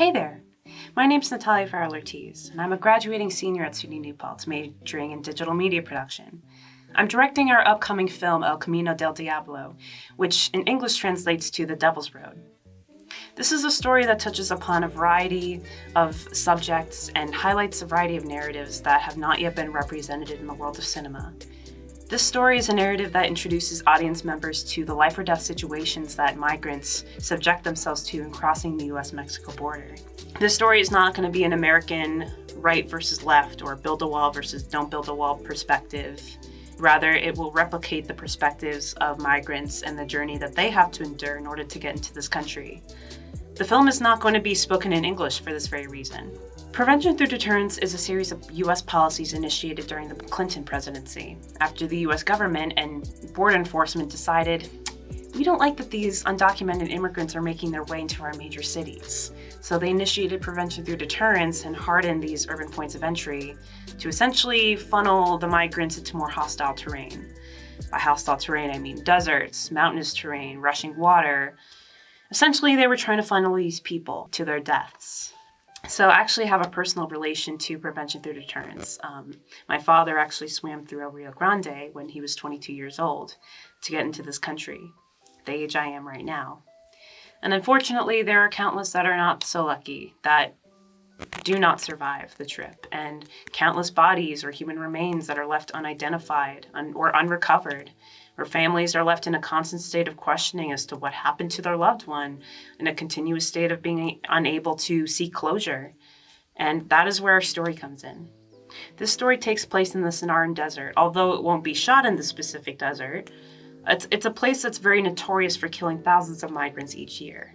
Hey there! My name's Natalia Farrell-Ortiz, and I'm a graduating senior at SUNY New Paltz, majoring in digital media production. I'm directing our upcoming film, El Camino del Diablo, which in English translates to The Devil's Road. This is a story that touches upon a variety of subjects and highlights a variety of narratives that have not yet been represented in the world of cinema. This story is a narrative that introduces audience members to the life or death situations that migrants subject themselves to in crossing the US-Mexico border. This story is not going to be an American right versus left or build a wall versus don't build a wall perspective. Rather, it will replicate the perspectives of migrants and the journey that they have to endure in order to get into this country. The film is not going to be spoken in English for this very reason. Prevention through deterrence is a series of U.S. policies initiated during the Clinton presidency, after the U.S. government and border enforcement decided, we don't like that these undocumented immigrants are making their way into our major cities. So they initiated prevention through deterrence and hardened these urban points of entry to essentially funnel the migrants into more hostile terrain. By hostile terrain, I mean deserts, mountainous terrain, rushing water. Essentially, they were trying to funnel these people to their deaths. So I actually have a personal relation to prevention through deterrence. My father actually swam through El Rio Grande when he was 22 years old to get into this country, the age I am right now. And unfortunately, there are countless that are not so lucky, that do not survive the trip, and countless bodies or human remains that are left unidentified or unrecovered, where families are left in a constant state of questioning as to what happened to their loved one, in a continuous state of being unable to seek closure. And that is where our story comes in. This story takes place in the Sonoran Desert, although it won't be shot in the specific desert. It's a place that's very notorious for killing thousands of migrants each year.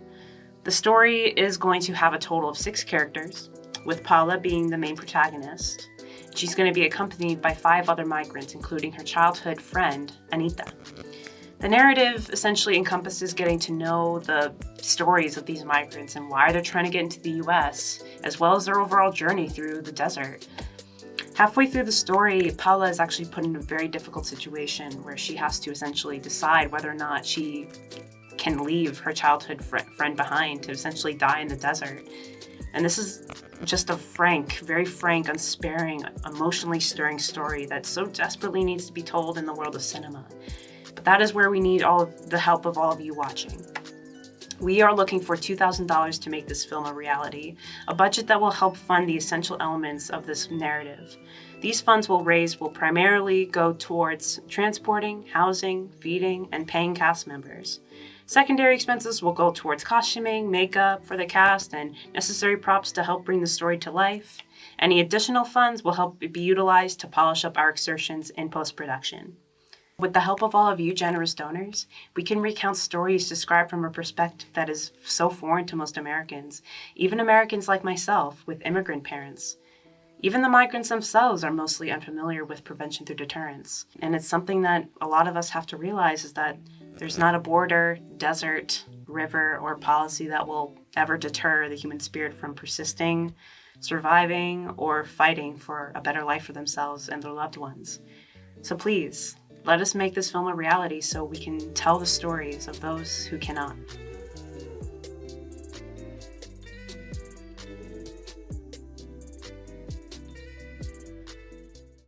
The story is going to have a total of 6 characters, with Paula being the main protagonist. She's going to be accompanied by 5 other migrants, including her childhood friend, Anita. The narrative essentially encompasses getting to know the stories of these migrants and why they're trying to get into the US, as well as their overall journey through the desert. Halfway through the story, Paula is actually put in a very difficult situation where she has to essentially decide whether or not she can leave her childhood friend behind to essentially die in the desert. And this is just a very frank, unsparing, emotionally stirring story that so desperately needs to be told in the world of cinema. But that is where we need all of the help of all of you watching. We are looking for $2,000 to make this film a reality, a budget that will help fund the essential elements of this narrative. These funds will primarily go towards transporting, housing, feeding, and paying cast members. Secondary expenses will go towards costuming, makeup for the cast, and necessary props to help bring the story to life. Any additional funds will help be utilized to polish up our exertions in post-production. With the help of all of you generous donors, we can recount stories described from a perspective that is so foreign to most Americans, even Americans like myself with immigrant parents. Even the migrants themselves are mostly unfamiliar with prevention through deterrence. And it's something that a lot of us have to realize is that there's not a border, desert, river, or policy that will ever deter the human spirit from persisting, surviving, or fighting for a better life for themselves and their loved ones. So please, let us make this film a reality so we can tell the stories of those who cannot.